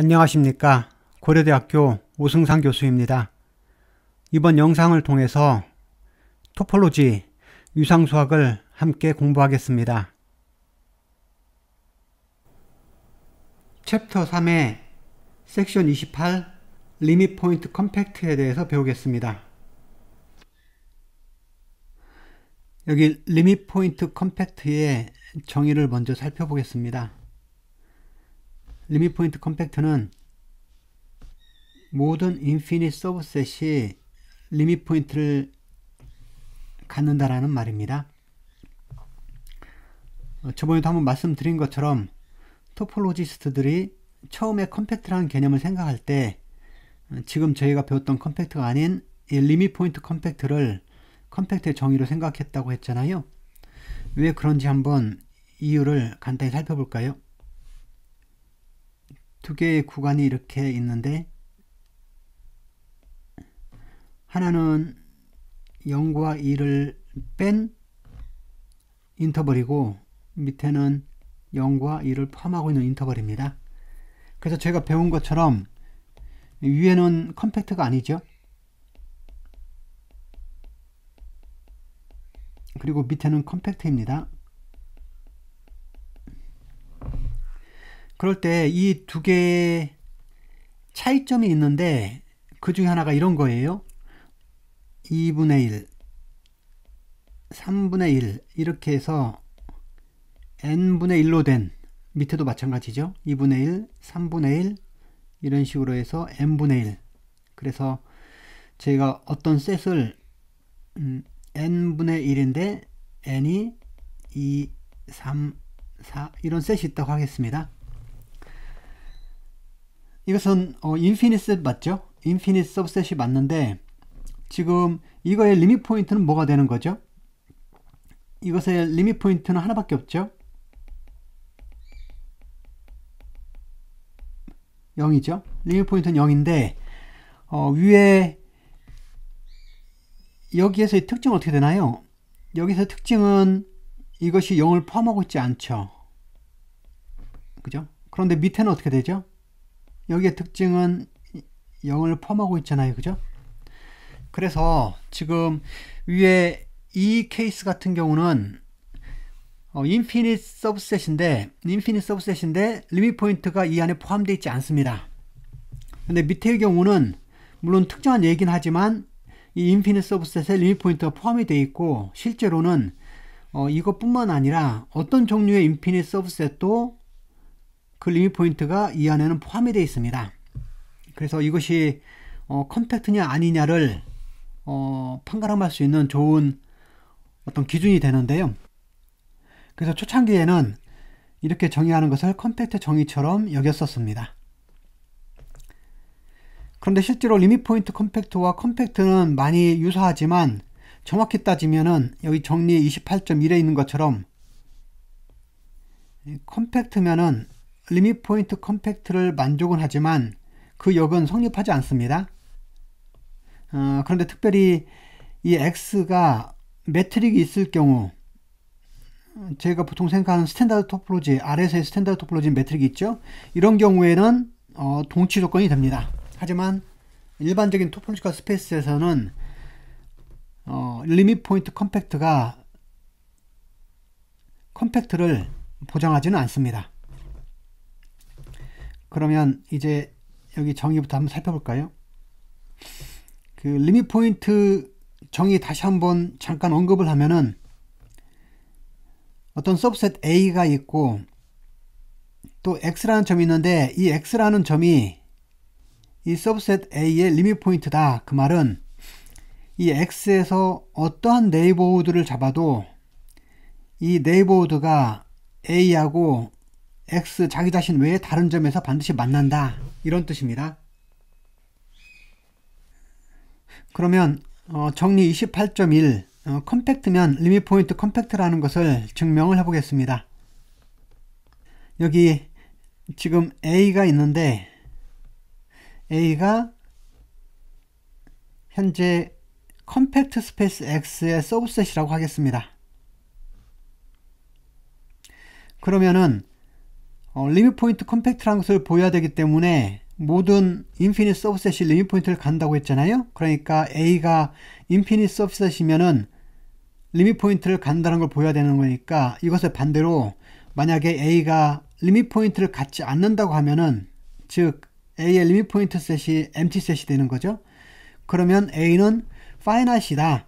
안녕하십니까. 고려대학교 오승상 교수입니다. 이번 영상을 통해서 토폴로지, 유상수학을 함께 공부하겠습니다. 챕터 3의 섹션 28 리밋 포인트 컴팩트에 대해서 배우겠습니다. 여기 리밋 포인트 컴팩트의 정의를 먼저 살펴보겠습니다. 리밋 포인트 컴팩트는 모든 인피니트 서브셋이 리밋 포인트를 갖는다라는 말입니다. 저번에도 한번 말씀드린 것처럼 토폴로지스트들이 처음에 컴팩트라는 개념을 생각할 때 지금 저희가 배웠던 컴팩트가 아닌 이 리밋 포인트 컴팩트를 컴팩트의 정의로 생각했다고 했잖아요. 왜 그런지 한번 이유를 간단히 살펴볼까요? 두 개의 구간이 이렇게 있는데 하나는 0과 2를 뺀 인터벌이고 밑에는 0과 2를 포함하고 있는 인터벌입니다. 그래서 제가 배운 것처럼 위에는 컴팩트가 아니죠. 그리고 밑에는 컴팩트입니다. 그럴 때 이 두 개의 차이점이 있는데 그 중에 하나가 이런 거예요. 2분의 1, 3분의 1 이렇게 해서 n분의 1로 된, 밑에도 마찬가지죠. 2분의 1, 3분의 1 이런 식으로 해서 n분의 1. 그래서 저희가 어떤 셋을 n분의 1인데 n이 2, 3, 4 이런 셋이 있다고 하겠습니다. 이것은 인피니트 셋 맞죠? 인피니트 서브셋이 맞는데 지금 이거의 리밋 포인트는 뭐가 되는 거죠? 이것의 리밋 포인트는 하나밖에 없죠? 0이죠? 리밋 포인트는 0인데 위에 여기에서의 특징은 어떻게 되나요? 여기서 특징은 이것이 0을 포함하고 있지 않죠. 그죠? 그런데 밑에는 어떻게 되죠? 여기의 특징은 0을 포함하고 있잖아요. 그죠? 그래서 지금 위에 이 케이스 같은 경우는 인피니트 서브셋인데 리밋 포인트가 이 안에 포함되어 있지 않습니다. 근데 밑에의 경우는 물론 특정한 얘기긴 하지만 이 인피니트 서브셋에 리밋 포인트가 포함이 되어 있고 실제로는 이것뿐만 아니라 어떤 종류의 인피니트 서브셋도 그 리밋 포인트가 이 안에는 포함이 되어 있습니다. 그래서 이것이 컴팩트냐 아니냐를 판가름할 수 있는 좋은 어떤 기준이 되는데요. 그래서 초창기에는 이렇게 정의하는 것을 컴팩트 정의처럼 여겼었습니다. 그런데 실제로 리밋 포인트 컴팩트와 컴팩트는 많이 유사하지만 정확히 따지면은 여기 정리 28.1에 있는 것처럼 컴팩트면은 리밋 포인트 컴팩트를 만족은 하지만 그 역은 성립하지 않습니다. 그런데 특별히 이 X가 매트릭이 있을 경우 제가 보통 생각하는 스탠다드 토폴로지, R에서의 스탠다드 토폴로지 매트릭이 있죠. 이런 경우에는 동치 조건이 됩니다. 하지만 일반적인 토폴로지컬 스페이스에서는 리밋 포인트 컴팩트가 컴팩트를 보장하지는 않습니다. 그러면 이제 여기 정의부터 한번 살펴볼까요? 그 리밋 포인트 정의 다시 한번 잠깐 언급을 하면은 어떤 서브셋 A가 있고 또 X라는 점이 있는데 이 X라는 점이 이 서브셋 A의 리밋 포인트다. 그 말은 이 X에서 어떠한 네이버후드를 잡아도 이 네이버후드가 A하고 X 자기 자신 외에 다른 점에서 반드시 만난다. 이런 뜻입니다. 그러면 정리 28.1 컴팩트면 리밋 포인트 컴팩트라는 것을 증명을 해 보겠습니다. 여기 지금 A가 있는데 A가 현재 컴팩트 스페이스 X의 서브셋이라고 하겠습니다. 그러면은 리밋 포인트 컴팩트라는 것을 보여야 되기 때문에 모든 인피니트 서브셋이 리밋 포인트를 간다고 했잖아요. 그러니까 A가 인피니트 서브셋이면은 리밋 포인트를 간다는 걸 보여야 되는 거니까 이것의 반대로 만약에 A가 리밋 포인트를 갖지 않는다고 하면은 즉 A의 리밋 포인트 셋이 empty 셋이 되는 거죠. 그러면 A는 finite이다.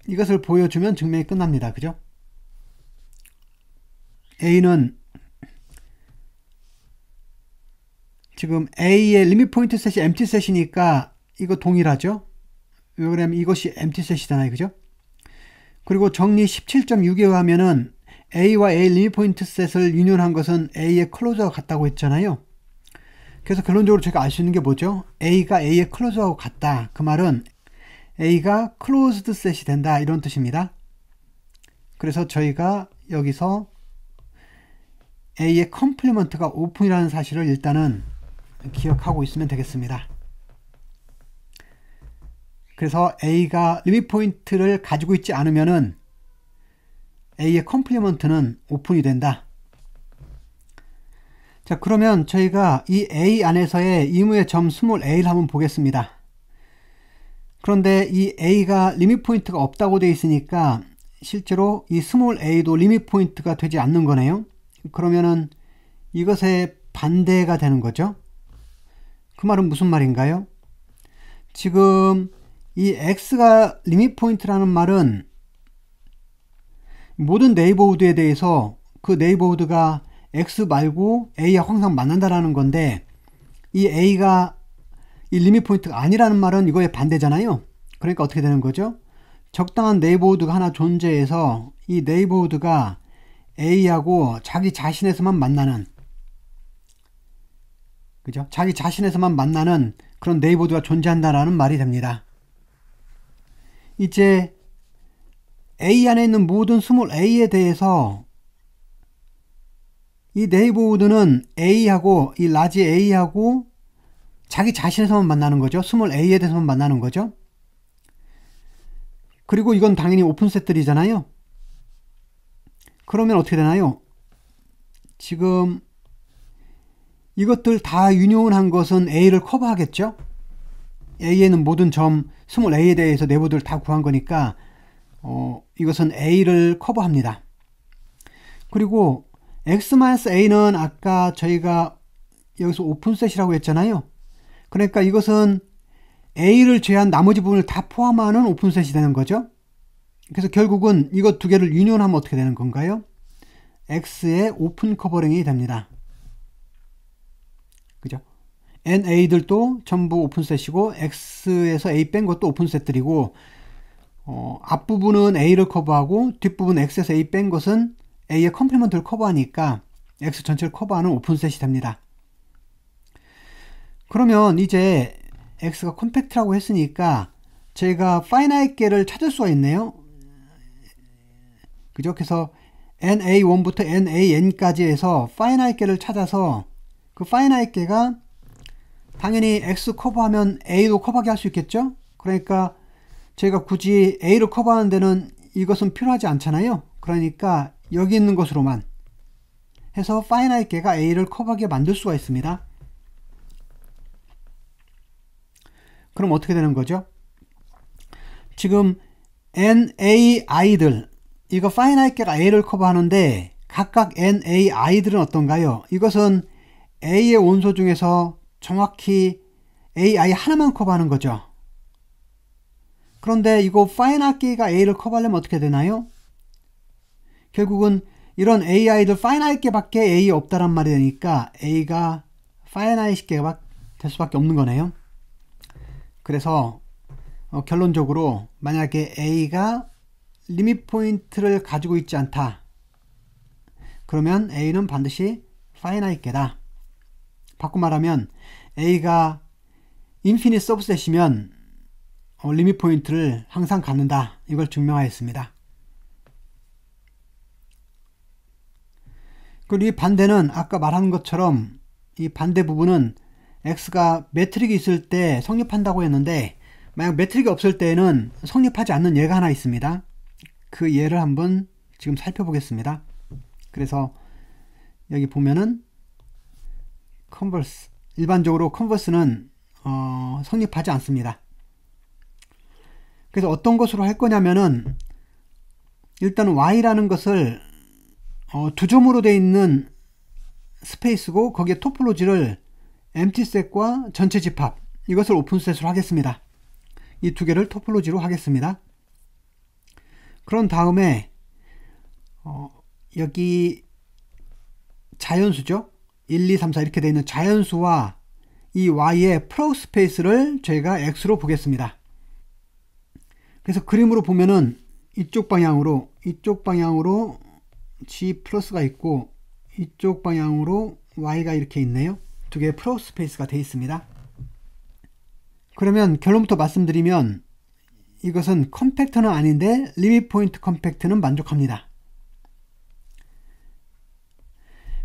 이것을 보여주면 증명이 끝납니다. 그죠? A는 지금 A의 리밋 포인트 셋이 empty 셋이니까 이거 동일하죠? 왜 그러냐면 이것이 empty 셋이잖아요. 그죠? 그리고 정리 17.6에 의하면은 A와 A 리밋 포인트 셋을 유니온한 것은 A의 클로저와 같다고 했잖아요. 그래서 결론적으로 제가 알 수 있는 게 뭐죠? A가 A의 클로저하고 같다. 그 말은 A가 클로즈드 셋이 된다. 이런 뜻입니다. 그래서 저희가 여기서 A의 컴플리먼트가 오픈이라는 사실을 일단은 기억하고 있으면 되겠습니다. 그래서 A가 리밋 포인트를 가지고 있지 않으면은 A의 컴플리먼트는 오픈이 된다. 자, 그러면 저희가 이 A 안에서의 의무의 점 스몰 a를 한번 보겠습니다. 그런데 이 A가 리밋 포인트가 없다고 되어 있으니까 실제로 이 스몰 a도 리밋 포인트가 되지 않는 거네요. 그러면은 이것의 반대가 되는 거죠. 그 말은 무슨 말인가요? 지금 이 x가 리밋 포인트라는 말은 모든 네이버후드에 대해서 그 네이버후드가 x 말고 a와 항상 만난다라는 건데 이 a가 이 리밋 포인트가 아니라는 말은 이거의 반대잖아요. 그러니까 어떻게 되는 거죠? 적당한 네이버후드가 하나 존재해서 이 네이버후드가 a하고 자기 자신에서만 만나는, 그죠? 자기 자신에서만 만나는 그런 네이버후드가 존재한다라는 말이 됩니다. 이제 A 안에 있는 모든 스몰 a에 대해서 이 네이버후드는 A하고 이 라지 A하고 자기 자신에서만 만나는 거죠. 스몰 a에 대해서만 만나는 거죠. 그리고 이건 당연히 오픈셋들이잖아요. 그러면 어떻게 되나요? 지금 이것들 다 유니온한 것은 A를 커버하겠죠. A에는 모든 점 스몰 a에 대해서 네이버들을 다 구한 거니까 이것은 A를 커버합니다. 그리고 x-a는 아까 저희가 여기서 오픈셋이라고 했잖아요. 그러니까 이것은 A를 제외한 나머지 부분을 다 포함하는 오픈셋이 되는 거죠. 그래서 결국은 이것 두 개를 유니온하면 어떻게 되는 건가요? X의 오픈 커버링이 됩니다. 그죠? NA들도 전부 오픈셋이고 X에서 A 뺀 것도 오픈셋들이고 앞부분은 A를 커버하고 뒷부분 X에서 A 뺀 것은 A의 컴플리먼트를 커버하니까 X 전체를 커버하는 오픈셋이 됩니다. 그러면 이제 X가 컴팩트라고 했으니까 저희가 파이나이트계를 찾을 수가 있네요. 그죠? 그래서 NA1부터 NAN까지 해서 파이나이트계를 찾아서 그 파이나이트계가 당연히 X 커버하면 A도 커버하게 할 수 있겠죠? 그러니까 저희가 굳이 A를 커버하는 데는 이것은 필요하지 않잖아요. 그러니까 여기 있는 것으로만 해서 파이나이트계가 A를 커버하게 만들 수가 있습니다. 그럼 어떻게 되는 거죠? 지금 NAI들 이거 파이나이트계가 A를 커버하는데 각각 NAI들은 어떤가요? 이것은 A의 원소 중에서 정확히 AI 하나만 커버하는 거죠. 그런데 이거 파이나이트계가 A를 커버하려면 어떻게 되나요? 결국은 이런 AI들 파이나이트계밖에 A 없다란 말이 되니까 A가 파이나이트계가 될 수밖에 없는 거네요. 그래서 결론적으로 만약에 A가 리밋 포인트를 가지고 있지 않다. 그러면 A는 반드시 파이나이트계다. 바꿔 말하면 A가 인피니트 서브셋이면 리밋 포인트를 항상 갖는다. 이걸 증명하였습니다. 그리고 이 반대는 아까 말한 것처럼 이 반대 부분은 X가 매트릭이 있을 때 성립한다고 했는데 만약 매트릭이 없을 때에는 성립하지 않는 예가 하나 있습니다. 그 예를 한번 지금 살펴보겠습니다. 그래서 여기 보면은 컨버스, 일반적으로 컨버스는 성립하지 않습니다. 그래서 어떤 것으로 할 거냐면은 일단 y라는 것을 두 점으로 되어 있는 스페이스고 거기에 토폴로지를 emptyset과 전체 집합 이것을 오픈셋으로 하겠습니다. 이 두 개를 토폴로지로 하겠습니다. 그런 다음에 여기 자연수죠. 1, 2, 3, 4 이렇게 되어 있는 자연수와 이 y의 프로스페이스를 저희가 x로 보겠습니다. 그래서 그림으로 보면은 이쪽 방향으로 g 플러스가 있고 이쪽 방향으로 y가 이렇게 있네요. 두 개의 프로스페이스가 되어 있습니다. 그러면 결론부터 말씀드리면 이것은 컴팩트는 아닌데 리밋 포인트 컴팩트는 만족합니다.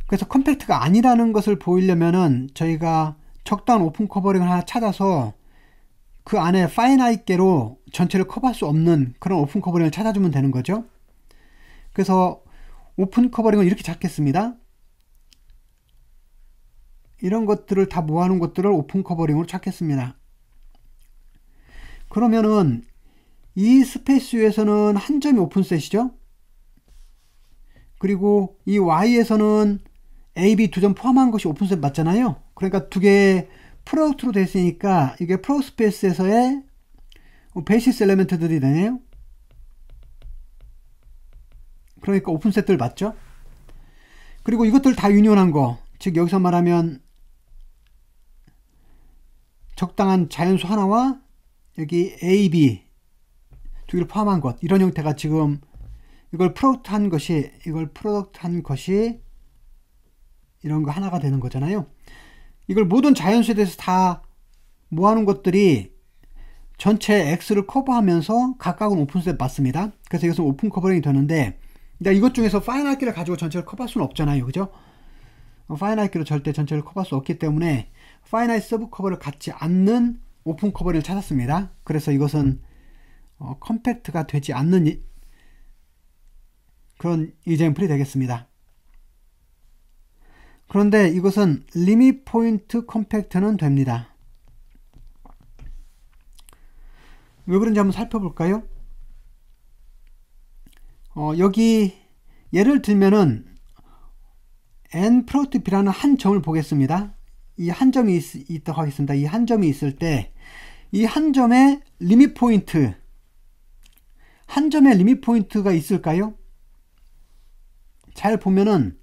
그래서 컴팩트가 아니라는 것을 보이려면은 저희가 적당한 오픈 커버링을 하나 찾아서 그 안에 파이나이트로 전체를 커버할 수 없는 그런 오픈 커버링을 찾아주면 되는 거죠. 그래서 오픈 커버링을 이렇게 찾겠습니다. 이런 것들을 다 모아놓은 것들을 오픈 커버링으로 찾겠습니다. 그러면은 이 스페이스에서는 한 점이 오픈셋이죠. 그리고 이 Y에서는 A, B 두 점 포함한 것이 오픈셋 맞잖아요. 그러니까 두 개의 프로덕트로 되어 있으니까 이게 프로스페이스에서의 베이시스 엘리멘트들이 되네요. 그러니까 오픈셋들 맞죠? 그리고 이것들 다 유니온한 거, 즉 여기서 말하면 적당한 자연수 하나와 여기 A, B 두 개를 포함한 것, 이런 형태가 지금 이걸 프로덕트 한 것이 이런 거 하나가 되는 거잖아요. 이걸 모든 자연수에 대해서 다 모아놓은 것들이 전체 X를 커버하면서 각각은 오픈셋 맞습니다. 그래서 이것은 오픈 커버링이 되는데 이것 중에서 파이나이트를 가지고 전체를 커버할 수는 없잖아요. 그죠? 파이나이트로 절대 전체를 커버할 수 없기 때문에 파이나이트 서브 커버를 갖지 않는 오픈 커버링을 찾았습니다. 그래서 이것은 컴팩트가 되지 않는 그런 이젠플이 되겠습니다. 그런데 이것은 리밋 포인트 컴팩트는 됩니다. 왜 그런지 한번 살펴볼까요? 여기 예를 들면은 n 프로덕트 b라는 한 점을 보겠습니다. 이 한 점이 있다고 하겠습니다. 이 한 점이 있을 때 이 한 점에 리밋 포인트, 한 점에 리밋 포인트가 있을까요? 잘 보면은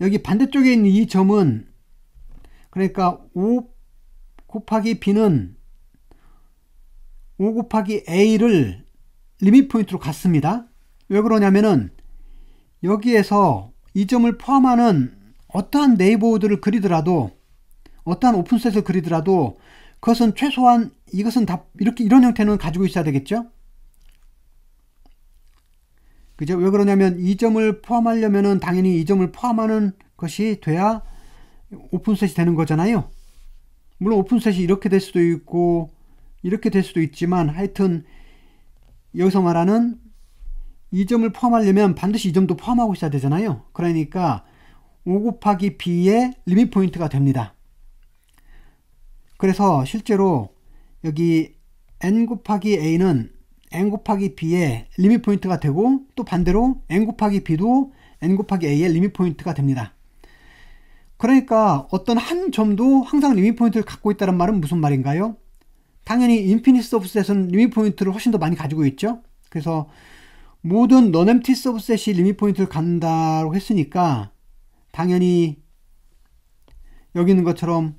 여기 반대쪽에 있는 이 점은, 그러니까 5 곱하기 b는 5 곱하기 a를 리밋 포인트로 갖습니다. 왜 그러냐면은 여기에서 이 점을 포함하는 어떠한 네이버호드를 그리더라도, 어떠한 오픈셋을 그리더라도 그것은 최소한 이것은 다 이렇게 이런 형태는 가지고 있어야 되겠죠. 그죠? 왜 그러냐면 이 점을 포함하려면은 당연히 이 점을 포함하는 것이 돼야 오픈셋이 되는 거잖아요. 물론 오픈셋이 이렇게 될 수도 있고 이렇게 될 수도 있지만 하여튼 여기서 말하는 이 점을 포함하려면 반드시 이 점도 포함하고 있어야 되잖아요. 그러니까 5 곱하기 b의 리밋 포인트가 됩니다. 그래서 실제로 여기 n 곱하기 a는 n 곱하기 b의 리밋 포인트가 되고, 또 반대로 n 곱하기 b도 n 곱하기 a의 리밋 포인트가 됩니다. 그러니까 어떤 한 점도 항상 리밋 포인트를 갖고 있다는 말은 무슨 말인가요? 당연히 인피니트 서브셋은 리밋 포인트를 훨씬 더 많이 가지고 있죠. 그래서 모든 non-empty 서브셋이 리밋 포인트를 갖는다고 했으니까 당연히 여기 있는 것처럼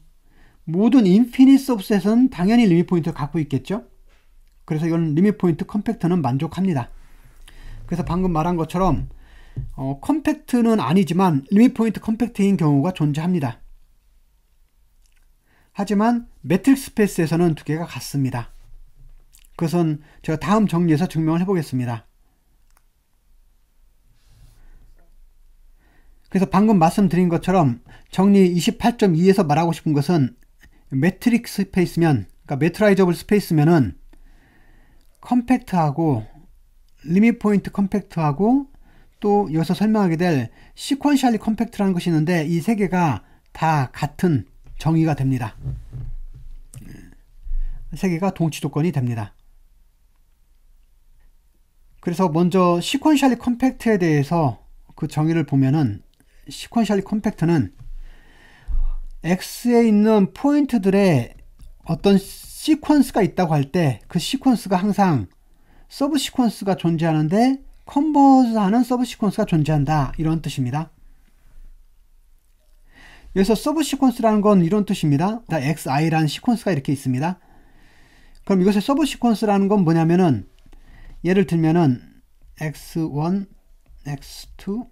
모든 인피니트 서브셋은 당연히 리밋 포인트를 갖고 있겠죠. 그래서 이건 리밋 포인트 컴팩트는 만족합니다. 그래서 방금 말한 것처럼 컴팩트는 아니지만 리밋 포인트 컴팩트인 경우가 존재합니다. 하지만 매트릭스 스페이스에서는 두 개가 같습니다. 그것은 제가 다음 정리에서 증명을 해보겠습니다. 그래서 방금 말씀드린 것처럼 정리 28.2에서 말하고 싶은 것은 매트릭스 스페이스면, 그러니까 매트라이저블 스페이스면은 컴팩트하고 리밋 포인트 컴팩트하고 또 여기서 설명하게 될 시퀀셜리 컴팩트라는 것이 있는데 이 세 개가 다 같은 정의가 됩니다. 세 개가 동치 조건이 됩니다. 그래서 먼저 시퀀셜리 컴팩트에 대해서 그 정의를 보면은 시퀀셜리 컴팩트는 X에 있는 포인트들의 어떤 시퀀스가 있다고 할 때 그 시퀀스가 항상 서브 시퀀스가 존재하는데 컨버즈하는 서브 시퀀스가 존재한다, 이런 뜻입니다. 여기서 서브 시퀀스라는 건 이런 뜻입니다. XI라는 시퀀스가 이렇게 있습니다. 그럼 이것의 서브 시퀀스라는 건 뭐냐면은 예를 들면은 X1, X2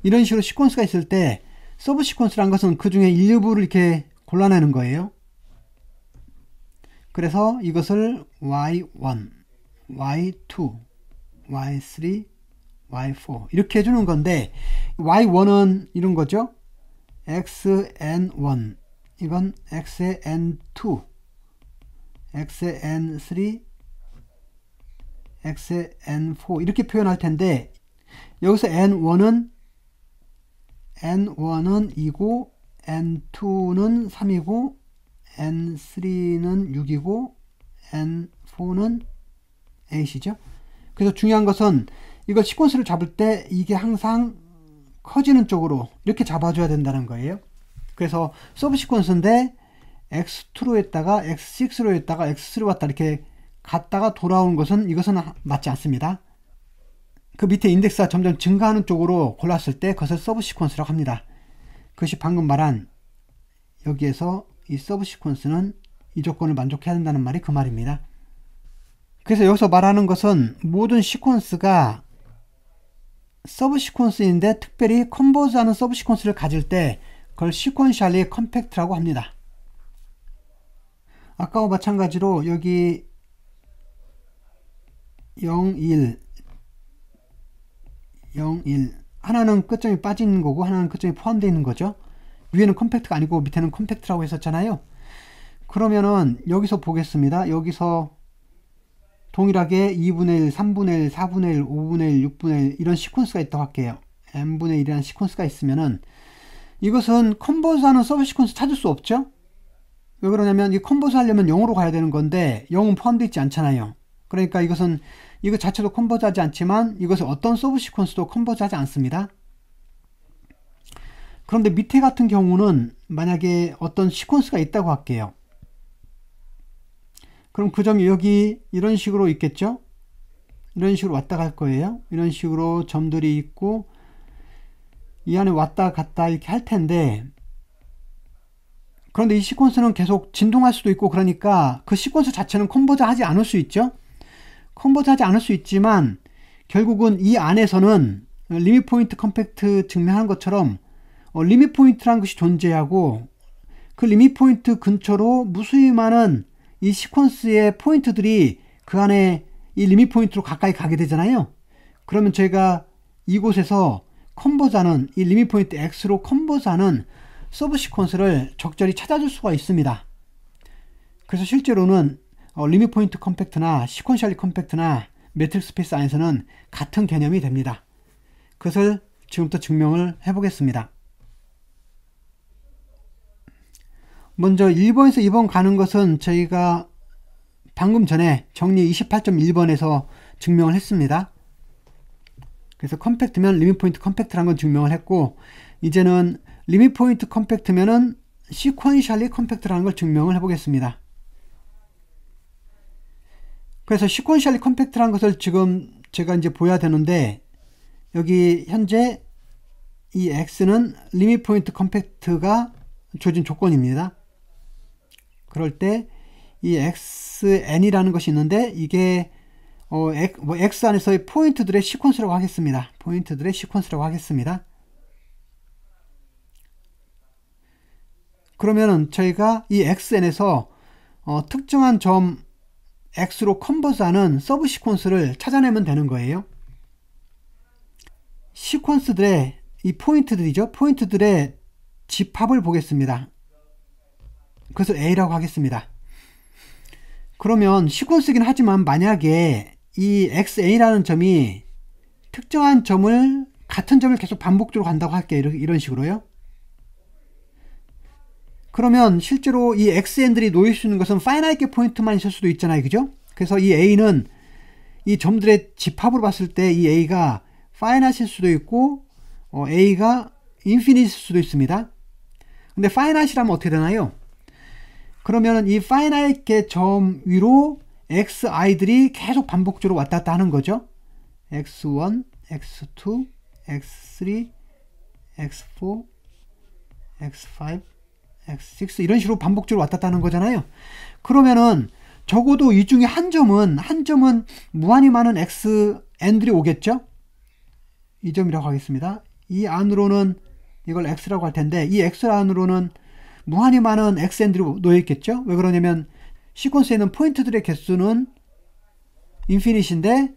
이런 식으로 시퀀스가 있을 때 서브 시퀀스라는 것은 그 중에 일부를 이렇게 골라내는 거예요. 그래서 이것을 Y1, Y2, Y3, Y4 이렇게 해주는 건데 Y1은 이런 거죠. XN1 이건 XN2, XN3, XN4 이렇게 표현할 텐데 여기서 N1은 2고 N2는 3이고 N3는 6이고 N4는 8이죠. 그래서 중요한 것은 이걸 시퀀스를 잡을 때 이게 항상 커지는 쪽으로 이렇게 잡아줘야 된다는 거예요. 그래서 서브 시퀀스인데 X2로 했다가 X6로 했다가 X3로 왔다 이렇게 갔다가 돌아오는 것은 이것은 맞지 않습니다. 그 밑에 인덱스가 점점 증가하는 쪽으로 골랐을 때 그것을 서브 시퀀스라고 합니다. 그것이 방금 말한 여기에서 이 서브 시퀀스는 이 조건을 만족해야 된다는 말이 그 말입니다. 그래서 여기서 말하는 것은 모든 시퀀스가 서브 시퀀스인데 특별히 컨버즈하는 서브 시퀀스를 가질 때 그걸 시퀀셜리 컴팩트라고 합니다. 아까와 마찬가지로 여기 0, 1 하나는 끝점이 빠진 거고 하나는 끝점이 포함되어 있는 거죠. 위에는 컴팩트가 아니고 밑에는 컴팩트라고 했었잖아요. 그러면은 여기서 보겠습니다. 여기서 동일하게 2분의 1, 3분의 1, 4분의 1, 5분의 1, 6분의 1 이런 시퀀스가 있다고 할게요. n분의 1이라는 시퀀스가 있으면은 이것은 컨버즈하는 서브 시퀀스 찾을 수 없죠. 왜 그러냐면 이 컨버즈 하려면 0으로 가야 되는 건데 0은 포함되어 있지 않잖아요. 그러니까 이것은 이것 자체도 컨버즈하지 않지만 이것은 어떤 서브 시퀀스도 컨버즈하지 않습니다. 그런데 밑에 같은 경우는 만약에 어떤 시퀀스가 있다고 할게요. 그럼 그 점이 여기 이런 식으로 있겠죠. 이런 식으로 왔다 갈 거예요. 이런 식으로 점들이 있고 이 안에 왔다 갔다 이렇게 할 텐데 그런데 이 시퀀스는 계속 진동할 수도 있고 그러니까 그 시퀀스 자체는 컨버즈하지 않을 수 있죠. 컨버즈하지 않을 수 있지만 결국은 이 안에서는 리밋 포인트 컴팩트 증명한 것처럼 리밋 포인트라는 것이 존재하고 그 리밋 포인트 근처로 무수히 많은 이 시퀀스의 포인트들이 그 안에 이 리밋 포인트로 가까이 가게 되잖아요. 그러면 저희가 이곳에서 컨버즈하는 이 리밋 포인트 X로 컨버즈하는 서브 시퀀스를 적절히 찾아줄 수가 있습니다. 그래서 실제로는 리밋 포인트 컴팩트나 시퀀셜리 컴팩트나 매트릭스 스페이스 안에서는 같은 개념이 됩니다. 그것을 지금부터 증명을 해보겠습니다. 먼저 1번에서 2번 가는 것은 저희가 방금 전에 정리 28.1번에서 증명을 했습니다. 그래서 컴팩트면 리밋 포인트 컴팩트라는 건 증명을 했고 이제는 리밋 포인트 컴팩트면은 시퀀셜리 컴팩트라는 걸 증명을 해보겠습니다. 그래서 시퀀셜리 컴팩트라는 것을 지금 제가 이제 보여야 되는데 여기 현재 이 X는 리밋 포인트 컴팩트가 주어진 조건입니다. 그럴 때 이 XN이라는 것이 있는데 이게 X 안에서의 포인트들의 시퀀스라고 하겠습니다. 포인트들의 시퀀스라고 하겠습니다. 그러면은 저희가 이 XN에서 특정한 점 X로 컨버즈하는 서브 시퀀스를 찾아내면 되는 거예요. 시퀀스들의 이 포인트들이죠. 포인트들의 집합을 보겠습니다. 그것을 A라고 하겠습니다. 그러면 시퀀스이긴 하지만 만약에 이 XA라는 점이 특정한 점을 같은 점을 계속 반복적으로 간다고 할게요. 이런 식으로요. 그러면 실제로 이 xn들이 놓일 수 있는 것은 파이나이트 포인트만 있을 수도 있잖아요. 그죠? 그래서 이 a는 이 점들의 집합으로 봤을 때 이 a가 파이나이트일 수도 있고 a가 인피니트일 수도 있습니다. 근데 파이나이트라면 어떻게 되나요? 그러면 이 파이나이트의 점 위로 xi들이 계속 반복적으로 왔다 갔다 하는 거죠. x1, x2, x3, x4, x5, x6 이런 식으로 반복적으로 왔다 갔다 하는 거잖아요. 그러면은 적어도 이 중에 한 점은 무한히 많은 xn들이 오겠죠. 이 점이라고 하겠습니다. 이 안으로는 이걸 x라고 할 텐데 이 x 안으로는 무한히 많은 xn들이 놓여 있겠죠. 왜 그러냐면 시퀀스에 있는 포인트들의 개수는 인피니트인데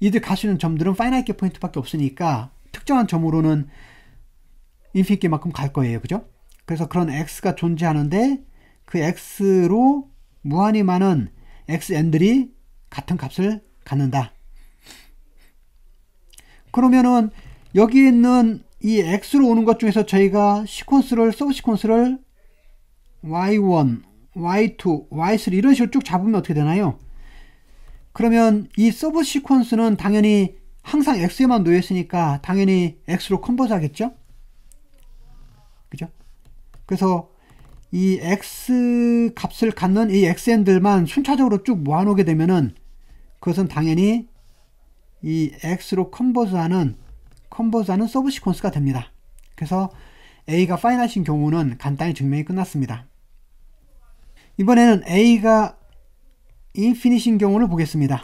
이들 갈 수 있는 점들은 파이나이트 포인트밖에 없으니까 특정한 점으로는 인피니트만큼 갈 거예요. 그죠? 그래서 그런 x가 존재하는데 그 x로 무한히 많은 xn들이 같은 값을 갖는다. 그러면은 여기 있는 이 x로 오는 것 중에서 저희가 시퀀스를 서브 시퀀스를 y1, y2, y3 이런 식으로 쭉 잡으면 어떻게 되나요? 그러면 이 서브 시퀀스는 당연히 항상 x에만 놓여 있으니까 당연히 x로 컨버트 하겠죠? 그죠? 그래서 이 x 값을 갖는 이 xn들만 순차적으로 쭉 모아놓게 되면은 그것은 당연히 이 x로 컨버트하는 서브 시퀀스가 됩니다. 그래서 a가 파이나이트인 경우는 간단히 증명이 끝났습니다. 이번에는 a가 인피니트인 경우를 보겠습니다.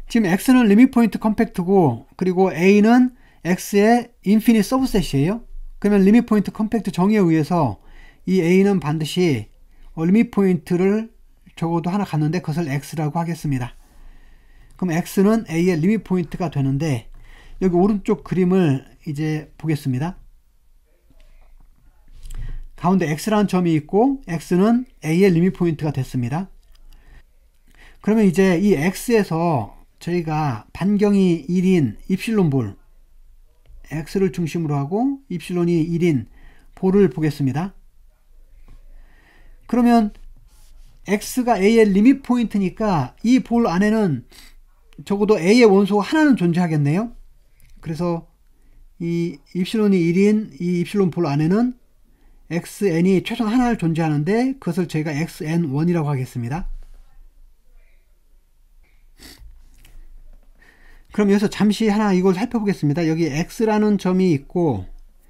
지금 x는 리밋 포인트 컴팩트고 그리고 a는 x의 인피니트 서브셋이에요. 그러면 리밋 포인트 컴팩트 정의에 의해서 이 a는 반드시 리밋 포인트를 적어도 하나 갖는데 그것을 x라고 하겠습니다. 그럼 x는 a의 리밋 포인트가 되는데 여기 오른쪽 그림을 이제 보겠습니다. 가운데 x라는 점이 있고 x는 a의 리밋 포인트가 됐습니다. 그러면 이제 이 x에서 저희가 반경이 1인 입실론 볼 x를 중심으로 하고 입실론이 1인 볼을 보겠습니다. 그러면 x가 a의 리밋 포인트니까 이 볼 안에는 적어도 a의 원소가 하나는 존재하겠네요. 그래서 이 입실론이 1인 이 입실론 볼 안에는 xn이 최소한 하나를 존재하는데 그것을 저희가 xn1이라고 하겠습니다. 그럼 여기서 잠시 하나 이걸 살펴보겠습니다. 여기 x라는 점이 있고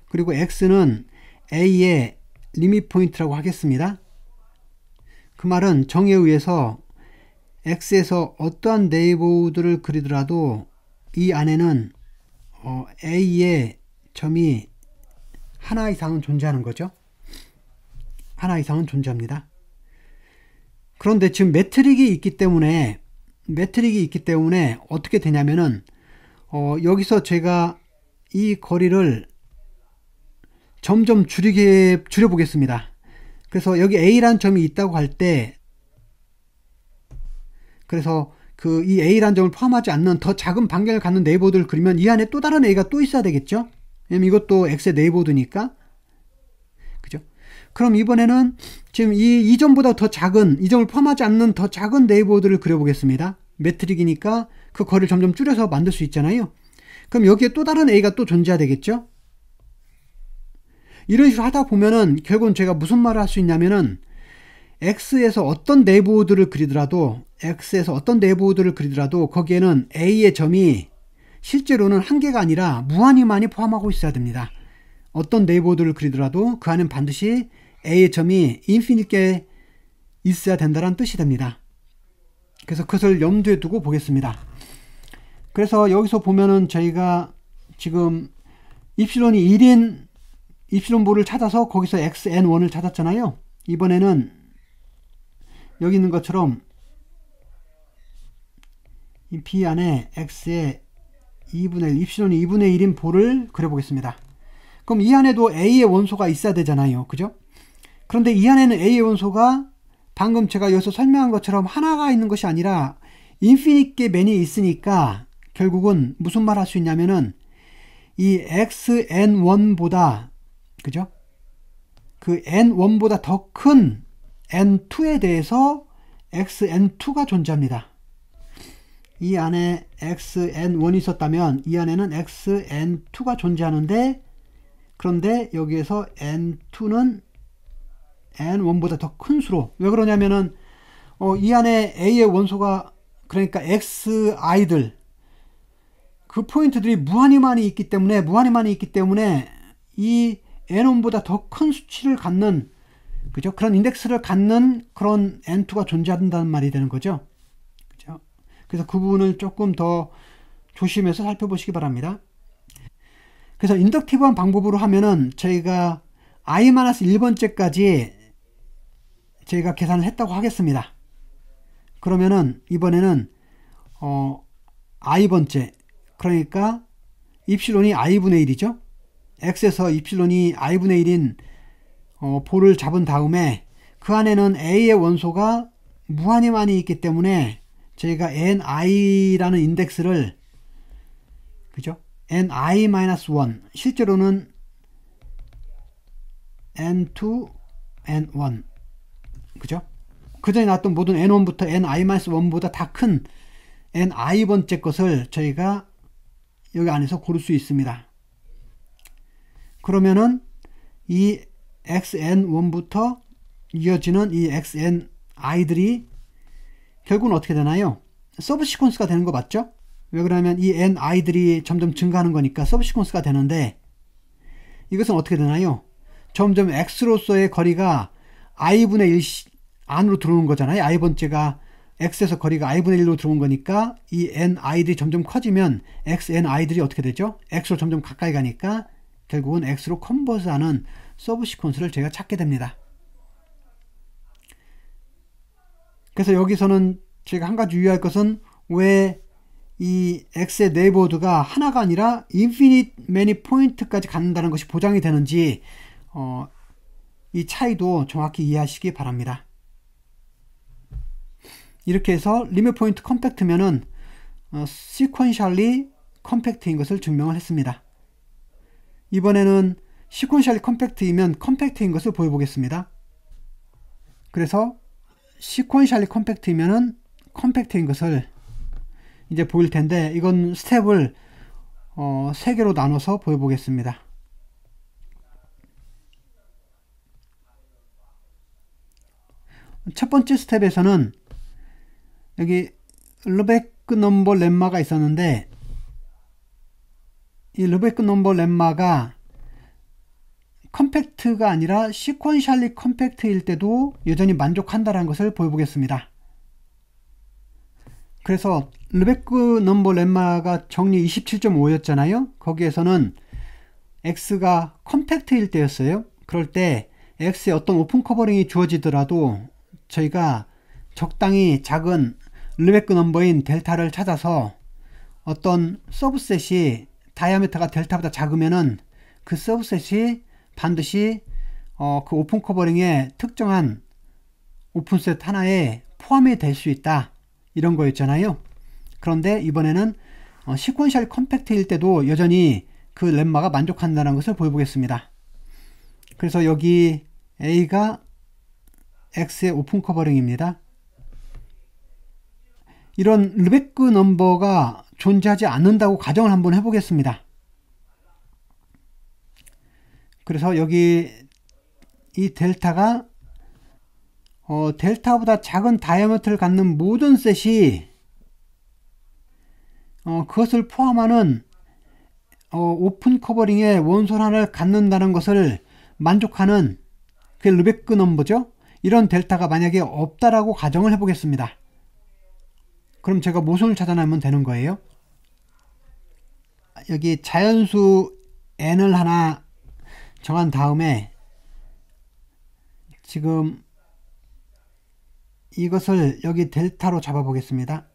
그리고 x는 a의 리밋 포인트라고 하겠습니다. 그 말은 정의에 의해서 x에서 어떠한 네이버후드를 그리더라도 이 안에는 a의 점이 하나 이상은 존재하는 거죠. 하나 이상은 존재합니다. 그런데 지금 매트릭이 있기 때문에 어떻게 되냐면은 여기서 제가 이 거리를 점점 줄여 보겠습니다. 그래서 여기 a라는 점이 있다고 할 때 그래서 이 a라는 점을 포함하지 않는 더 작은 반경을 갖는 네이버드를 그리면 이 안에 또 다른 a가 또 있어야 되겠죠. 왜냐면 이것도 x의 네이버드니까. 그죠? 그럼 이번에는 지금 이 점보다 더 작은, 이 점을 포함하지 않는 더 작은 네이버드를 그려보겠습니다. 매트릭이니까 그 거리를 점점 줄여서 만들 수 있잖아요. 그럼 여기에 또 다른 a가 또 존재해야 되겠죠. 이런 식으로 하다 보면은 결국은 제가 무슨 말을 할 수 있냐면은 x에서 어떤 네이버드를 그리더라도 거기에는 a의 점이 실제로는 한 개가 아니라 무한히 많이 포함하고 있어야 됩니다. 어떤 네이버드를 그리더라도 그 안에는 반드시 a의 점이 인피니트게 있어야 된다는 뜻이 됩니다. 그래서 그것을 염두에 두고 보겠습니다. 그래서 여기서 보면은 저희가 지금 입실론이 1인 입실론 볼을 찾아서 거기서 xn1을 찾았잖아요. 이번에는 여기 있는 것처럼 이 b 안에 x의 2분의 1, 입실론이 2분의 1인 볼을 그려보겠습니다. 그럼 이 안에도 a의 원소가 있어야 되잖아요. 그죠? 그런데 이 안에는 a의 원소가 방금 제가 여기서 설명한 것처럼 하나가 있는 것이 아니라 인피니트 개의 맨이 있으니까 결국은 무슨 말 할 수 있냐면은 이 xn1보다 그죠? 그 n1보다 더 큰 n2에 대해서 xn2가 존재합니다. 이 안에 xn1이 있었다면 이 안에는 xn2가 존재하는데, 그런데 여기에서 n2는 n1보다 더 큰 수로, 왜 그러냐면은 이 안에 a의 원소가, 그러니까 xi들 그 포인트들이 무한히 많이 있기 때문에 이 n1보다 더 큰 수치를 갖는, 그죠? 그런 인덱스를 갖는 그런 n2가 존재한다는 말이 되는 거죠. 그죠? 그래서 그 부분을 조금 더 조심해서 살펴보시기 바랍니다. 그래서 인덕티브한 방법으로 하면은 저희가 i-1번째까지 저희가 계산을 했다고 하겠습니다. 그러면은 이번에는 i번째, 그러니까 입실론이 i분의 1이죠. x에서 입실론이 i분의 1인 볼을 잡은 다음에 그 안에는 a의 원소가 무한히 많이 있기 때문에 저희가 ni-라는 인덱스를, 그죠? ni-1, 실제로는 n2, n1, 그죠? 그 전에 나왔던 모든 n1부터 ni-1보다 다 큰 ni 번째 것을 저희가 여기 안에서 고를 수 있습니다. 그러면은 이 xn1부터 이어지는 이 xni들이 결국은 어떻게 되나요? 서브 시퀀스가 되는 거 맞죠? 왜 그러냐면 이 ni들이 점점 증가하는 거니까 서브 시퀀스가 되는데, 이것은 어떻게 되나요? 점점 x로서의 거리가 i분의 1 안으로 들어오는 거잖아요. i번째가 x에서 거리가 i분의 1로 들어온 거니까 이 ni들이 점점 커지면 xni들이 어떻게 되죠? x로 점점 가까이 가니까 결국은 x로 컨버스하는 서브 시퀀스를 저희가 찾게 됩니다. 그래서 여기서는 제가 한 가지 유의할 것은 왜 이 x의 네이버후드가 하나가 아니라 infinite many 포인트까지 갖는다는 것이 보장이 되는지 이 차이도 정확히 이해하시기 바랍니다. 이렇게 해서 리밋 포인트 컴팩트면은 시퀀셜리 컴팩트인 것을 증명을 했습니다. 이번에는 시퀀셜리 컴팩트이면 컴팩트인 것을 보여보겠습니다. 그래서 시퀀셜리 컴팩트이면은 컴팩트인 것을 이제 보일 텐데, 이건 스텝을 3개로 나눠서 보여보겠습니다. 첫 번째 스텝에서는 여기 르베크 넘버 렘마가 있었는데, 이 르베크 넘버 렘마가 컴팩트가 아니라 시퀀셜리 컴팩트일 때도 여전히 만족한다는 것을 보여보겠습니다. 그래서 르베크 넘버 렘마가 정리 27.5였잖아요. 거기에서는 x가 컴팩트일 때였어요. 그럴 때 x에 어떤 오픈 커버링이 주어지더라도 저희가 적당히 작은 르베크 넘버인 델타를 찾아서 어떤 서브셋이 다이아미터가 델타보다 작으면은 그 서브셋이 반드시 그 오픈 커버링의 특정한 오픈셋 하나에 포함이 될 수 있다, 이런 거였잖아요. 그런데 이번에는 시퀀셜 컴팩트일 때도 여전히 그 렘마가 만족한다는 것을 보여보겠습니다. 그래서 여기 A가 X의 오픈 커버링입니다. 이런 르베크 넘버가 존재하지 않는다고 가정을 한번 해보겠습니다. 그래서 여기 이 델타가 델타보다 작은 다이아미터를 갖는 모든 셋이 그것을 포함하는 오픈 커버링의 원소 하나를 갖는다는 것을 만족하는 그 르베크 넘버죠. 이런 델타가 만약에 없다라고 가정을 해보겠습니다. 그럼 제가 모순을 찾아내면 되는 거예요. 여기 자연수 n을 하나 정한 다음에 지금 이것을 여기 델타로 잡아 보겠습니다.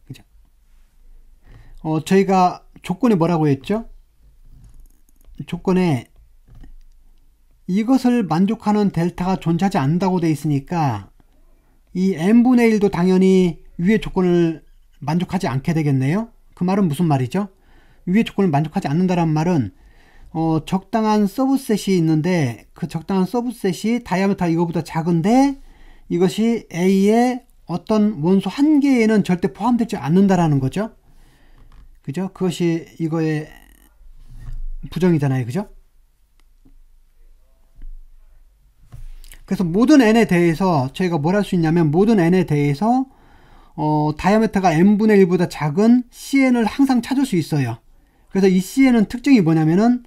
그죠? 저희가 조건이 뭐라고 했죠? 조건에 이것을 만족하는 델타가 존재하지 않는다고 되어 있으니까 이 n분의 1도 당연히 위의 조건을 만족하지 않게 되겠네요. 그 말은 무슨 말이죠? 위의 조건을 만족하지 않는다는 말은 적당한 서브셋이 있는데 그 적당한 서브셋이 다이아메트가 이거보다 작은데 이것이 A의 어떤 원소 한 개에는 절대 포함되지 않는다라는 거죠. 그죠? 그것이 이거의 부정이잖아요. 그죠? 그래서 모든 n에 대해서 저희가 뭘 할 수 있냐면 모든 n에 대해서 다이아메트가 n분의 1보다 작은 CN을 항상 찾을 수 있어요. 그래서 이 CN은 특징이 뭐냐면은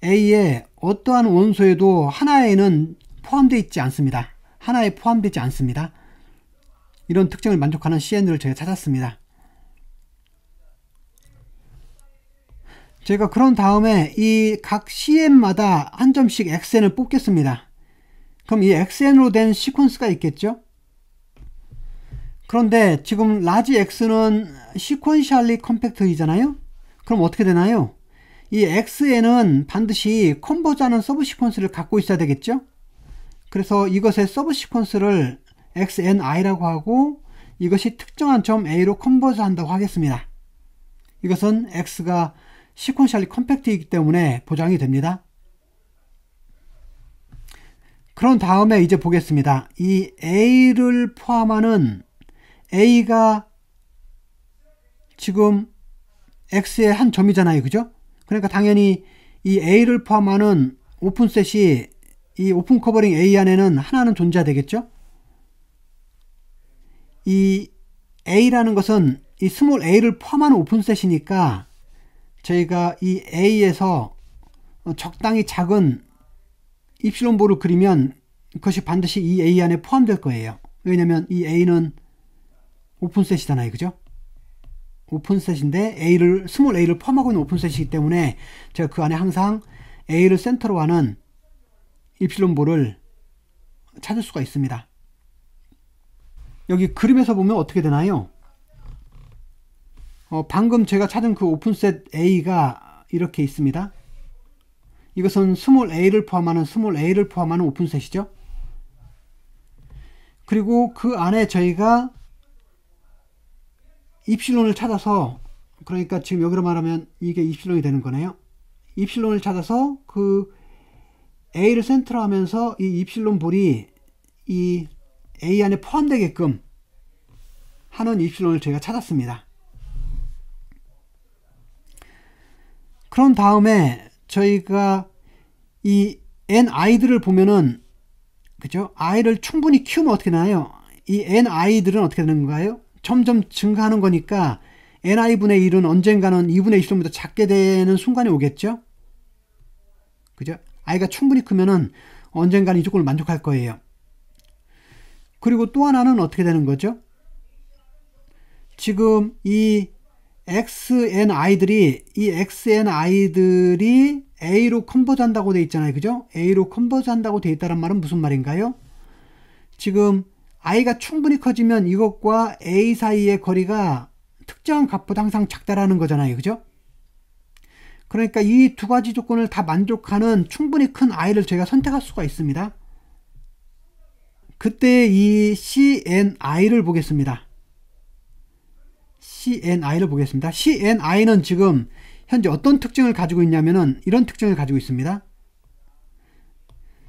A의 어떠한 원소에도 하나에는 포함되어 있지 않습니다. 하나에 포함되지 않습니다. 이런 특징을 만족하는 CN들을 제가 찾았습니다. 제가 그런 다음에 이 각 CN마다 한 점씩 XN을 뽑겠습니다. 그럼 이 XN으로 된 시퀀스가 있겠죠? 그런데 지금 라지 X는 시퀀셜리 컴팩트이잖아요? 그럼 어떻게 되나요? 이 XN은 반드시 컨버즈하는 서브 시퀀스를 갖고 있어야 되겠죠? 그래서 이것의 서브 시퀀스를 XNI라고 하고 이것이 특정한 점 A로 컨버즈 한다고 하겠습니다. 이것은 X가 시퀀셜리 컴팩트이기 때문에 보장이 됩니다. 그런 다음에 이제 보겠습니다. 이 A를 포함하는 A가 지금 X의 한 점이잖아요. 그죠? 그러니까 당연히 이 A를 포함하는 오픈셋이 이 오픈 커버링 A 안에는 하나는 존재되겠죠? 이 A라는 것은 이 스몰 a를 포함하는 오픈셋이니까 저희가 이 A에서 적당히 작은 입실론볼을 그리면 그것이 반드시 이 A 안에 포함될 거예요. 왜냐면 이 A는 오픈셋이잖아요. 그죠? 오픈셋인데 스몰 a를 포함하고 있는 오픈셋이기 때문에 제가 그 안에 항상 A를 센터로 하는 입실론볼을 찾을 수가 있습니다. 여기 그림에서 보면 어떻게 되나요? 방금 제가 찾은 그 오픈셋 A가 이렇게 있습니다. 이것은 스몰 a를 포함하는 오픈셋이죠. 그리고 그 안에 저희가 입실론을 찾아서, 그러니까 지금 여기로 말하면 이게 입실론이 되는 거네요. 입실론을 찾아서 그 A를 센터로 하면서 이 입실론 볼이 이 A 안에 포함되게끔 하는 입실론을 저희가 찾았습니다. 그런 다음에 저희가 이 ni들을 보면은, 그죠? i를 충분히 키우면 어떻게 되나요? 이 ni들은 어떻게 되는 건가요? 점점 증가하는 거니까 ni분의 1은 언젠가는 2분의 1보다 작게 되는 순간이 오겠죠? 그죠? i가 충분히 크면은 언젠가는 이 조건을 만족할 거예요. 그리고 또 하나는 어떻게 되는 거죠? 지금 이 XNI들이 A로 컨버즈 한다고 되어 있잖아요. 그죠? A로 컨버즈 한다고 되어 있다는 말은 무슨 말인가요? 지금 i가 충분히 커지면 이것과 A 사이의 거리가 특정한 값보다 항상 작다라는 거잖아요. 그죠? 그러니까 이 두 가지 조건을 다 만족하는 충분히 큰 i를 저희가 선택할 수가 있습니다. 그때 이 CNI를 보겠습니다. CNI는 지금 현재 어떤 특징을 가지고 있냐면은 이런 특징을 가지고 있습니다.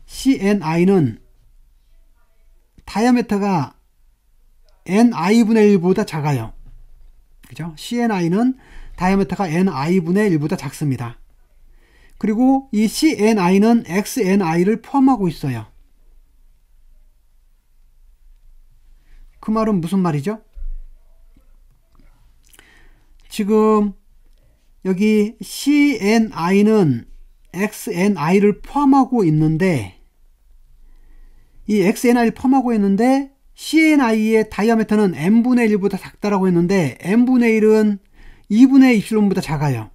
CNI는 다이아메터가 ni분의 1보다 작아요. 그죠? CNI는 다이아메터가 ni분의 1보다 작습니다. 그리고 이 CNI는 XNI를 포함하고 있어요. 그 말은 무슨 말이죠? 지금 여기 CNI는 XNI를 포함하고 있는데 이 XNI를 포함하고 있는데 CNI의 다이아메터는 n분의 1보다 작다라고 했는데 n분의 1은 2분의 입실론보다 작아요.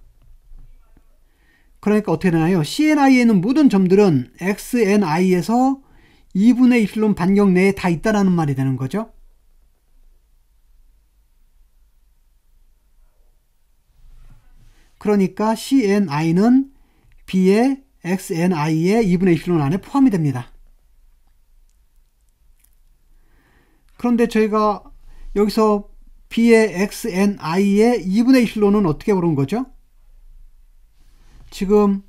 그러니까 어떻게 되나요? CNI에 있는 모든 점들은 XNI에서 2분의 입실론 반경 내에 다 있다라는 말이 되는 거죠. 그러니까 CNI는 B의 XNI의 2분의 입실론 안에 포함이 됩니다. 그런데 저희가 여기서 B의 XNI의 2분의 입실론은 어떻게 부르는 거죠? 지금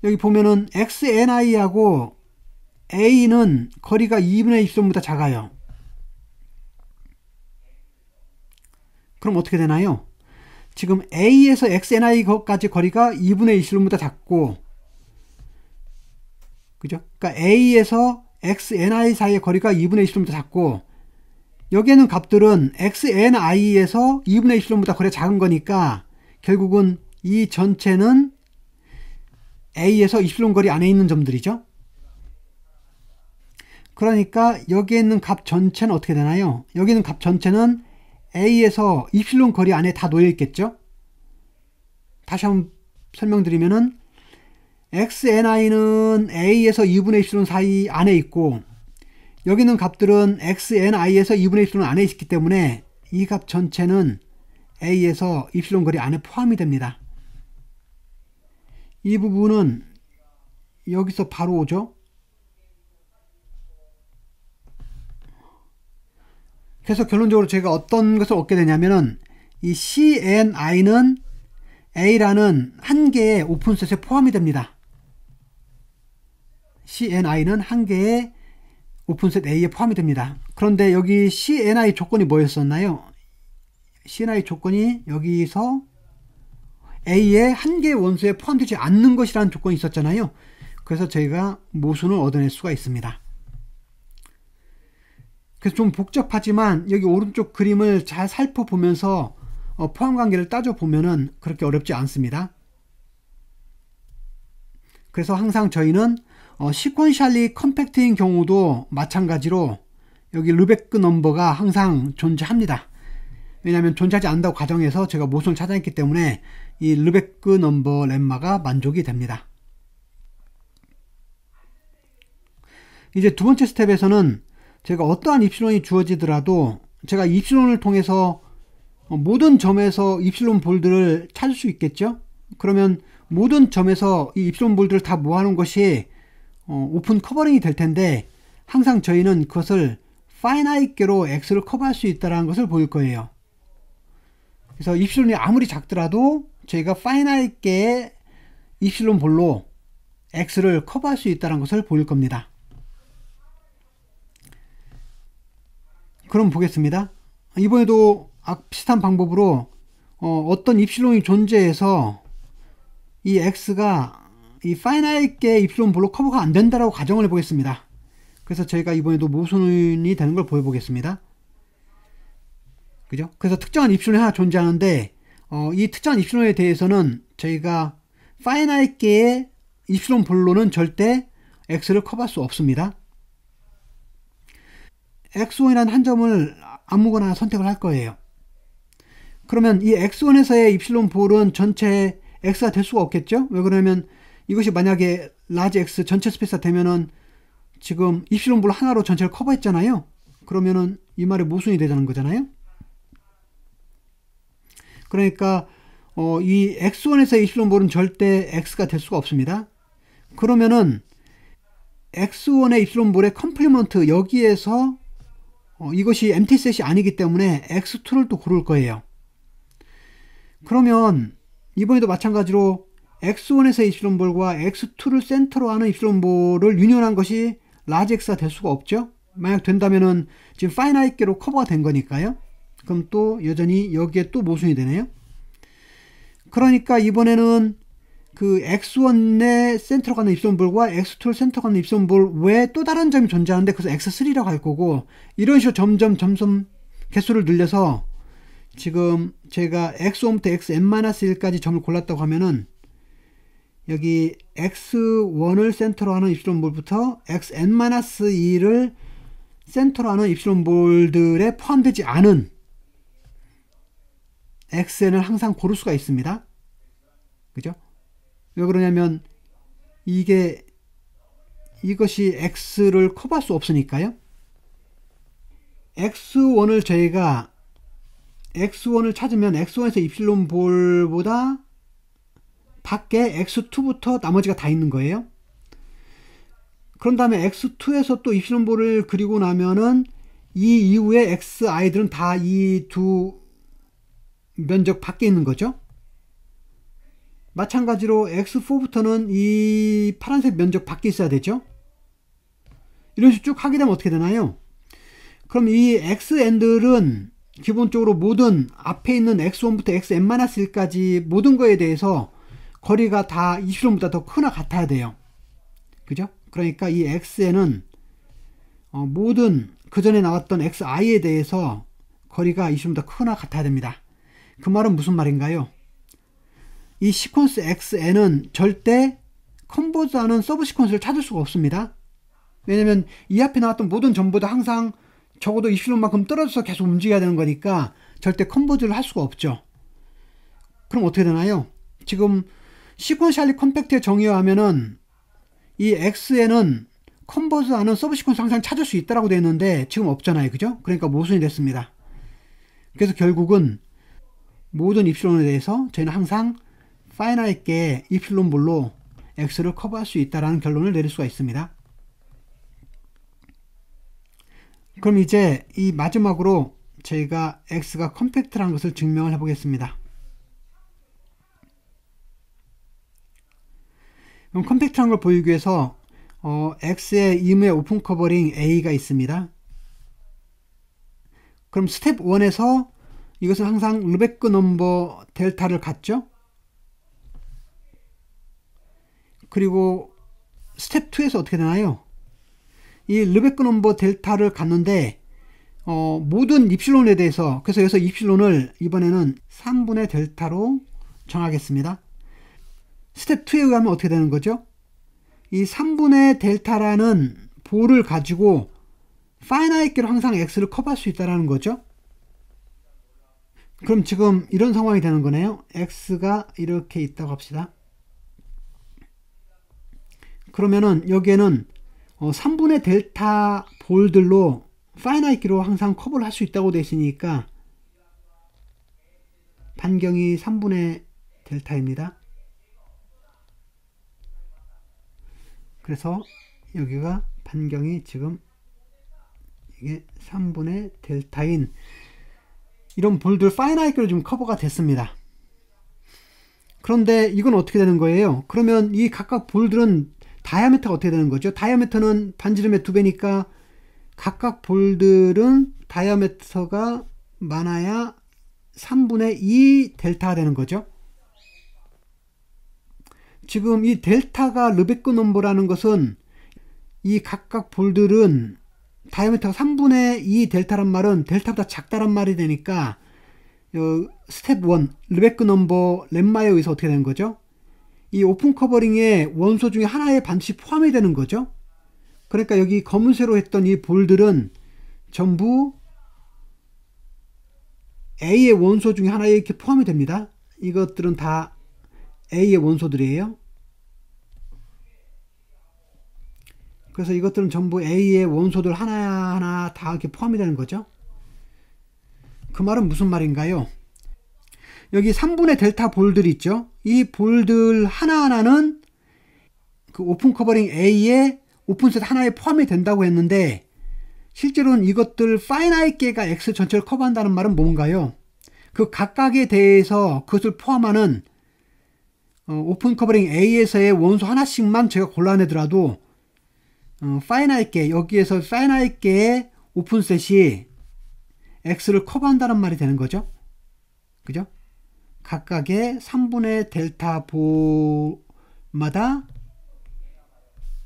여기 보면은 XNI하고 A는 거리가 2분의 입실론보다 작아요. 그럼 어떻게 되나요? 지금 A에서 XNI까지 거리가 2분의 입실론보다 작고, 그죠? 그러니까 A에서 XNI 사이의 거리가 2분의 입실론보다 작고, 여기에는 값들은 XNI에서 2분의 입실론보다 거리가 작은 거니까 결국은 이 전체는 A에서 입실론 거리 안에 있는 점들이죠. 그러니까 여기에 있는 값 전체는 어떻게 되나요? 여기 있는 값 전체는 A에서 입실론 거리 안에 다 놓여 있겠죠. 다시 한번 설명드리면은 XNI는 A에서 2분의 입실론 사이 안에 있고, 여기 있는 값들은 XNI에서 2분의 입실론 안에 있기 때문에 이 값 전체는 A에서 입실론 거리 안에 포함이 됩니다. 이 부분은 여기서 바로 오죠. 그래서 결론적으로 제가 어떤 것을 얻게 되냐면은 이 CNI는 A라는 한 개의 오픈셋에 포함이 됩니다. CNI는 한 개의 오픈셋 A에 포함이 됩니다. 그런데 여기 CNI 조건이 뭐였었나요? CNI 조건이 여기서 A의 한 개의 원소에 포함되지 않는 것이라는 조건이 있었잖아요. 그래서 저희가 모순을 얻어낼 수가 있습니다. 그래서 좀 복잡하지만 여기 오른쪽 그림을 잘 살펴보면서 포함관계를 따져보면은 그렇게 어렵지 않습니다. 그래서 항상 저희는 시퀀셜리 컴팩트인 경우도 마찬가지로 여기 르베크 넘버가 항상 존재합니다. 왜냐하면 존재하지 않는다고 가정해서 제가 모순을 찾아냈기 때문에 이 르베크 넘버 렘마가 만족이 됩니다. 이제 두 번째 스텝에서는 제가 어떠한 입실론이 주어지더라도 제가 입실론을 통해서 모든 점에서 입실론 볼들을 찾을 수 있겠죠. 그러면 모든 점에서 이 입실론 볼들을 다 모아놓은 것이 오픈 커버링이 될 텐데, 항상 저희는 그것을 파이나이트계로 X를 커버할 수 있다는 것을 보일 거예요. 그래서 입실론이 아무리 작더라도 저희가 파이나이트계의 입실론 볼로 X를 커버할 수 있다는 것을 보일 겁니다. 그럼 보겠습니다. 이번에도 비슷한 방법으로 어떤 입실론이 존재해서 이 X가 이 파이나이트계 입실론 볼로 커버가 안 된다라고 가정을 해보겠습니다. 그래서 저희가 이번에도 모순이 되는 걸 보여보겠습니다. 그죠? 그래서 특정한 입실론이 하나 존재하는데 이 특정한 입실론에 대해서는 저희가 파이나이트계의 입실론 볼로는 절대 X를 커버할 수 없습니다. X1이라는 한 점을 아무거나 선택을 할 거예요. 그러면 이 X1에서의 입실론 볼은 전체 X가 될 수가 없겠죠? 왜 그러냐면 이것이 만약에 라지 X 전체 스페이스가 되면은 지금 입실론 볼 하나로 전체를 커버했잖아요. 그러면은 이 말이 모순이 되자는 거잖아요. 그러니까 이 X1에서의 입실론 볼은 절대 X가 될 수가 없습니다. 그러면은 X1의 입실론 볼의 컴플리먼트 여기에서 이것이 empty set이 아니기 때문에 X2를 또 고를 거예요. 그러면 이번에도 마찬가지로 X1에서의 입실론 볼과 X2를 센터로 하는 입실론 볼을 유니온한 것이 라지 X가 될 수가 없죠. 만약 된다면은 지금 파이나이트계로 커버가 된 거니까요. 그럼 또 여전히 여기에 또 모순이 되네요. 그러니까 이번에는 그 X1의 센터로 가는 입실론 볼과 X2를 센터로 가는 입실론 볼 외에 또 다른 점이 존재하는데 그래서 X3라고 할 거고, 이런 식으로 점점 개수를 늘려서 지금 제가 X1부터 Xn-1까지 점을 골랐다고 하면은 여기 X1을 센터로 하는 입실론 볼부터 Xn-2를 센터로 하는 입실론 볼들에 포함되지 않은 Xn을 항상 고를 수가 있습니다. 그죠? 왜 그러냐면 이것이 X를 커버할 수 없으니까요. X1을 저희가 X1을 찾으면 X1에서 입실론 볼보다 밖에 X2부터 나머지가 다 있는 거예요. 그런 다음에 X2에서 또 입실론 볼을 그리고 나면은 이 이후에 xi들은 다 이 두 면적 밖에 있는 거죠. 마찬가지로 x4부터는 이 파란색 면적 밖에 있어야 되죠. 이런 식으로 쭉 하게 되면 어떻게 되나요? 그럼 이 xn들은 기본적으로 모든 앞에 있는 x1부터 xn-1까지 모든 거에 대해서 거리가 다 이플론보다 더 크거나 같아야 돼요. 그죠? 그러니까 이 xn은 모든 그 전에 나왔던 xi에 대해서 거리가 이플론보다 크거나 같아야 됩니다. 그 말은 무슨 말인가요? 이 시퀀스 xn은 절대 컨버즈하는 서브 시퀀스를 찾을 수가 없습니다. 왜냐면 이 앞에 나왔던 모든 점보다 항상 적어도 이플론만큼 떨어져서 계속 움직여야 되는 거니까 절대 컨버즈를 할 수가 없죠. 그럼 어떻게 되나요? 지금 시퀀셜리 컴팩트에 정의하면은 이 xn은 컨버즈하는 서브 시퀀스 항상 찾을 수 있다라고 되어 있는데 지금 없잖아요. 그죠? 그러니까 모순이 됐습니다. 그래서 결국은 모든 이플론에 대해서 저희는 항상 파이나이트게 이플론볼로 x를 커버할 수 있다라는 결론을 내릴 수가 있습니다. 그럼 이제 이 마지막으로 저희가 x가 컴팩트라는 것을 증명을 해 보겠습니다. 그럼 컴팩트라는 걸 보이기 위해서 x의 임의 오픈 커버링 a가 있습니다. 그럼 스텝 1에서 이것은 항상 르베크 넘버 델타를 갖죠. 그리고 스텝 2에서 어떻게 되나요? 이 르베크 넘버 델타를 갖는데 모든 입실론에 대해서, 그래서 여기서 입실론을 이번에는 3분의 델타로 정하겠습니다. 스텝 2에 의하면 어떻게 되는 거죠? 이 3분의 델타라는 볼을 가지고 파이나이트로 항상 x를 커버할 수 있다는 거죠. 그럼 지금 이런 상황이 되는 거네요. x가 이렇게 있다고 합시다. 그러면은 여기에는 3분의 델타 볼들로 파이나이트로 항상 커버를 할 수 있다고 되어 있으니까 반경이 3분의 델타입니다. 그래서 여기가 반경이 지금 이게 3분의 델타인 이런 볼들 파이나이트로 좀 커버가 됐습니다. 그런데 이건 어떻게 되는 거예요? 그러면 이 각각 볼들은 다이아미터가 어떻게 되는 거죠? 다이아미터는 반지름의 2배니까 각각 볼들은 다이아미터가 많아야 3분의 2 델타가 되는 거죠. 지금 이 델타가 르베크 넘버라는 것은 이 각각 볼들은 다이아미터가 3분의 2 델타란 말은 델타보다 작다란 말이 되니까 스텝 1 르베크 넘버 렘마에 의해서 어떻게 되는 거죠? 이 오픈 커버링의 원소 중에 하나에 반드시 포함이 되는 거죠. 그러니까 여기 검은색으로 했던 이 볼들은 전부 A의 원소 중에 하나에 이렇게 포함이 됩니다. 이것들은 다 A의 원소들이에요. 그래서 이것들은 전부 A의 원소들 하나하나 다 이렇게 포함이 되는 거죠. 그 말은 무슨 말인가요? 여기 3분의 델타 볼들 있죠. 이 볼들 하나하나는 그 오픈 커버링 A의 오픈셋 하나에 포함이 된다고 했는데 실제로는 이것들 파이나이트계가 X 전체를 커버한다는 말은 뭔가요? 그 각각에 대해서 그것을 포함하는 오픈 커버링 A에서의 원소 하나씩만 제가 골라내더라도 파이나이트계, 여기에서 파이나이트계의 오픈셋이 X를 커버한다는 말이 되는 거죠. 그죠? 각각의 3분의 델타 볼마다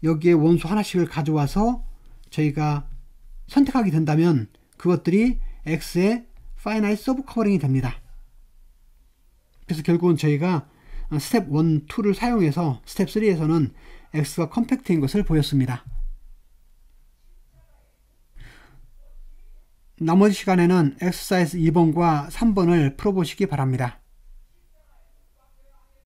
여기에 원소 하나씩을 가져와서 저희가 선택하게 된다면 그것들이 X의 파이나이트 서브 커버링이 됩니다. 그래서 결국은 저희가 스텝 1, 2를 사용해서 스텝 3에서는 X가 컴팩트인 것을 보였습니다. 나머지 시간에는 엑서사이즈 2번과 3번을 풀어보시기 바랍니다.